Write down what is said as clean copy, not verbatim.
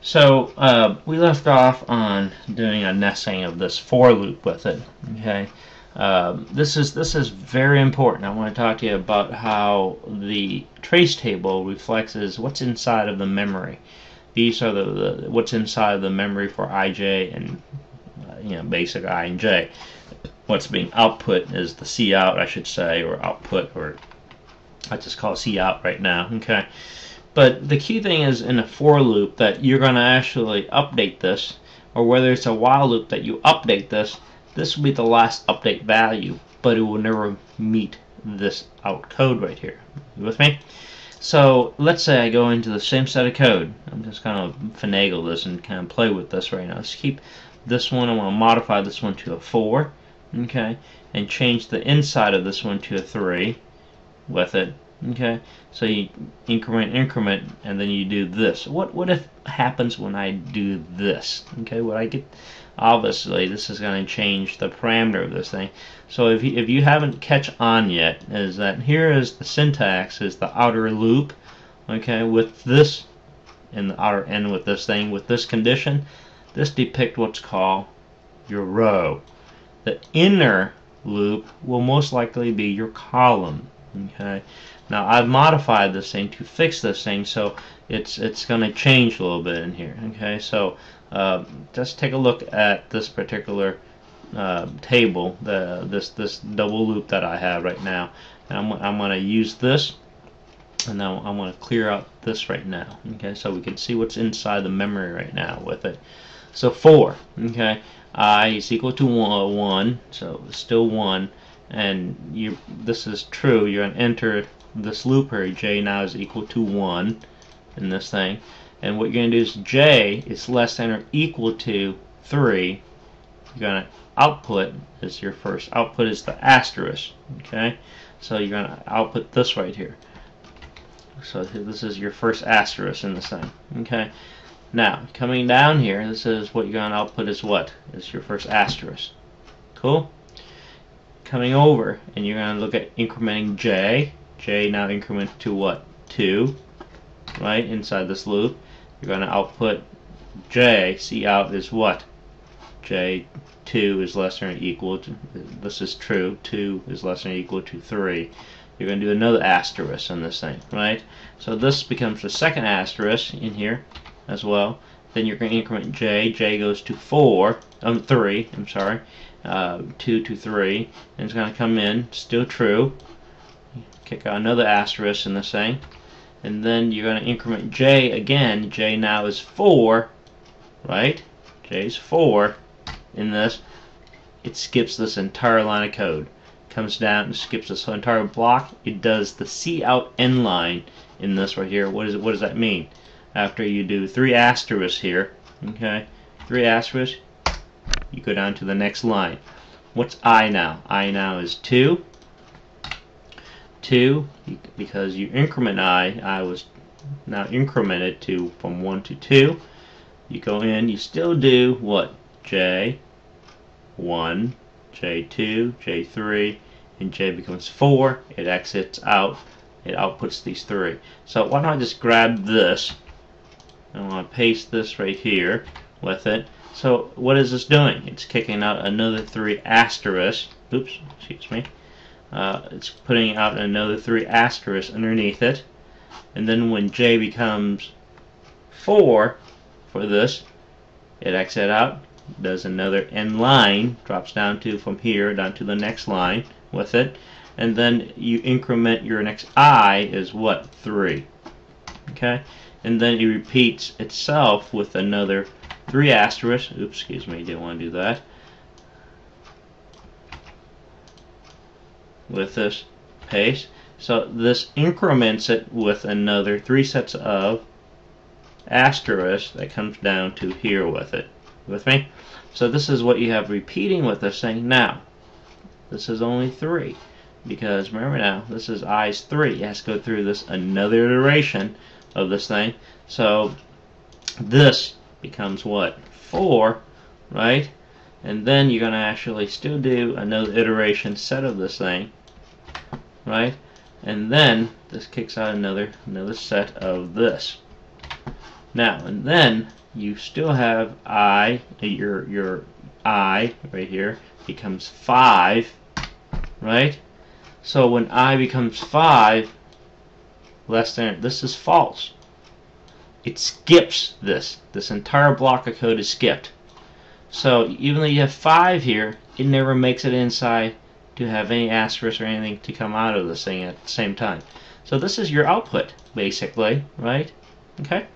So we left off on doing a nesting of this for loop with it. Okay, this is very important. I want to talk to you about how the trace table reflects what's inside of the memory. These are the what's inside of the memory for ij and basic I and j. What's being output is the C out, I should say, or output, or I just call it C out right now. Okay. But the key thing is in a for loop that you're going to actually update this, or whether it's a while loop that you update this, this will be the last update value, but it will never meet this out code right here. You with me? So let's say I go into the same set of code. I'm just going to finagle this and kind of play with this right now. Let's keep this one. I want to modify this one to a 4, okay, and change the inside of this one to a 3 with it. Okay, so you increment, and then you do this. What if happens when I do this? Okay, what I get, obviously this is going to change the parameter of this thing. So if you haven't catch on yet, is that here is the syntax, is the outer loop. Okay, with this in the outer end with this thing, with this condition, this depict what's called your row. The inner loop will most likely be your column. Okay. Now I've modified this thing to fix this thing, so it's going to change a little bit in here. Okay, so just take a look at this particular table, this double loop that I have right now. And I'm going to use this, and now I'm going to clear out this right now. Okay, so we can see what's inside the memory right now with it. So 4. Okay, I is equal to 1, so it's still 1, and this is true. You're going to enter this loop here, j now is equal to 1 in this thing, and what you're going to do is j is less than or equal to 3. You're going to output is your first output is the asterisk. Okay, so you're going to output this right here. So this is your first asterisk in this thing. Okay, now coming down here, this is what you're going to output is what is your first asterisk. Cool. Coming over, and you're going to look at incrementing j now increment to what? 2, right, inside this loop. You're going to output j, C out is what? j2 is less than or equal to, this is true, 2 is less than or equal to 3. You're going to do another asterisk on this thing, right? So this becomes the second asterisk in here as well. Then you're going to increment j goes to 3, I'm sorry, 2 to 3, and it's going to come in, still true. Kick out another asterisk in this thing, and then you're going to increment j again. J now is 4, right? J is 4 in this. It skips this entire line of code, comes down and skips this entire block. It does the C out end line in this right here. What does that mean? After you do 3 asterisks here, okay, 3 asterisks, you go down to the next line. What's I now? I now is 2. 2, because you increment I was now incremented to from 1 to 2. You go in, you still do what? J1, J2, J3, and J becomes 4. It exits out. It outputs these 3. So why don't I just grab this? I want to paste this right here with it. So what is this doing? It's kicking out another 3 asterisks. Oops, excuse me. It's putting out another 3 asterisks underneath it, and then when j becomes 4 for this, it exits out, does another end line, drops down to from here down to the next line with it, and then you increment your next I is what? 3. Okay, and then it repeats itself with another 3 asterisks. Oops, excuse me, didn't want to do that. With this paste, so this increments it with another 3 sets of asterisks that comes down to here with it. With me? So this is what you have repeating with this thing. Now, this is only 3, because remember now, this is I's 3. It has to go through this another iteration of this thing. So this becomes what? 4, right? And then you're going to actually still do another iteration set of this thing, right? And then this kicks out another set of this. Now, and then you still have I, your I right here becomes 5, right? So when I becomes 5, less than, this is false. It skips this. This entire block of code is skipped. So even though you have 5 here, it never makes it inside to have any asterisk or anything to come out of this thing at the same time. So this is your output, basically, right? Okay?